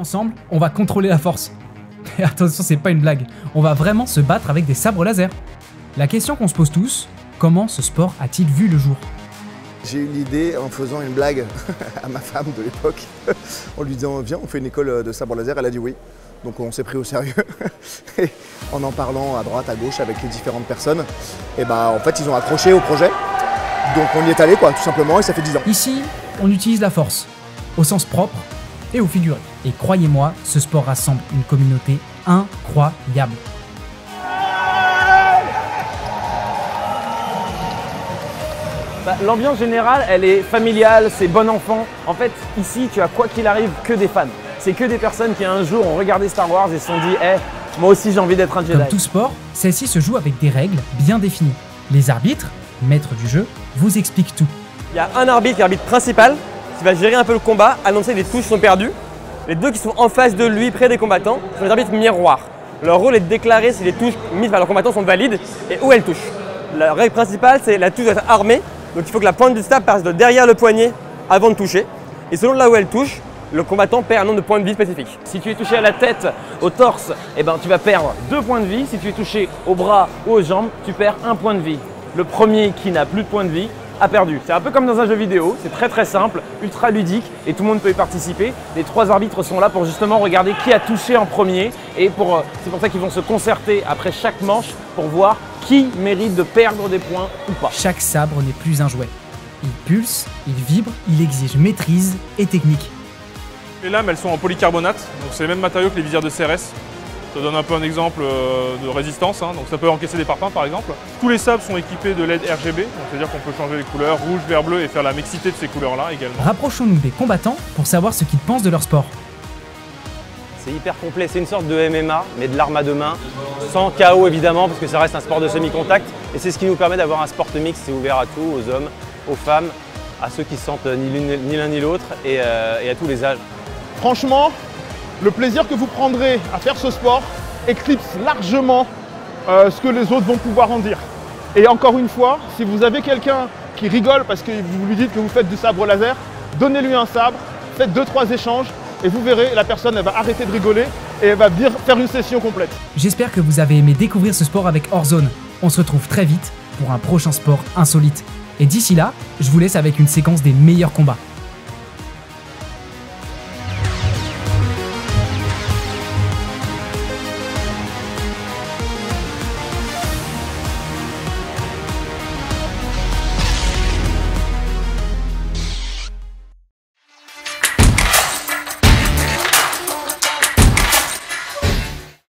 Ensemble, on va contrôler la force. Et attention, c'est pas une blague. On va vraiment se battre avec des sabres laser. La question qu'on se pose tous, comment ce sport a-t-il vu le jour? J'ai eu l'idée en faisant une blague à ma femme de l'époque, en lui disant viens on fait une école de sabre laser, elle a dit oui. Donc on s'est pris au sérieux. Et en parlant à droite, à gauche avec les différentes personnes, et en fait ils ont accroché au projet. Donc on y est allé quoi, tout simplement, et ça fait 10 ans. Ici, on utilise la force, au sens propre et au figuré. Et croyez-moi, ce sport rassemble une communauté incroyable. L'ambiance générale, elle est familiale, c'est bon enfant. En fait, ici, tu as quoi qu'il arrive que des fans. C'est que des personnes qui un jour ont regardé Star Wars et se sont dit « moi aussi j'ai envie d'être un Jedi ». Comme tout sport, celle-ci se joue avec des règles bien définies. Les arbitres, maîtres du jeu, vous expliquent tout. Il y a un arbitre, l'arbitre principal, qui va gérer un peu le combat, annoncer les touches sont perdues. Les deux qui sont en face de lui, près des combattants, sont les arbitres miroirs. Leur rôle est de déclarer si les touches mises par leurs combattants sont valides et où elles touchent. La règle principale, c'est la touche doit être armée. Donc il faut que la pointe du sabre passe de derrière le poignet avant de toucher. Et selon là où elle touche, le combattant perd un nombre de points de vie spécifique. Si tu es touché à la tête, au torse, tu vas perdre 2 points de vie. Si tu es touché au bras ou aux jambes, tu perds 1 point de vie. Le premier qui n'a plus de points de vie a perdu. C'est un peu comme dans un jeu vidéo, c'est très simple, ultra ludique et tout le monde peut y participer. Les 3 arbitres sont là pour justement regarder qui a touché en premier et c'est pour ça qu'ils vont se concerter après chaque manche pour voir qui mérite de perdre des points ou pas. Chaque sabre n'est plus un jouet. Il pulse, il vibre, il exige maîtrise et technique. Les lames, elles sont en polycarbonate, donc c'est les mêmes matériaux que les visières de CRS. Ça donne un peu un exemple de résistance, donc ça peut encaisser des parpaings par exemple. Tous les sabres sont équipés de LED RGB, c'est-à-dire qu'on peut changer les couleurs, rouge, vert, bleu et faire la mixité de ces couleurs-là également. Rapprochons-nous des combattants pour savoir ce qu'ils pensent de leur sport. C'est hyper complet, c'est une sorte de MMA, mais de l'arme à deux mains, sans KO évidemment, parce que ça reste un sport de semi-contact. Et c'est ce qui nous permet d'avoir un sport mix, c'est ouvert à tout, aux hommes, aux femmes, à ceux qui se sentent ni l'un ni l'autre et à tous les âges. Franchement, le plaisir que vous prendrez à faire ce sport éclipse largement ce que les autres vont pouvoir en dire. Et encore une fois, si vous avez quelqu'un qui rigole parce que vous lui dites que vous faites du sabre laser, donnez-lui un sabre, faites 2-3 échanges et vous verrez, la personne elle va arrêter de rigoler et elle va faire une session complète. J'espère que vous avez aimé découvrir ce sport avec Warzone. On se retrouve très vite pour un prochain sport insolite. Et d'ici là, je vous laisse avec une séquence des meilleurs combats.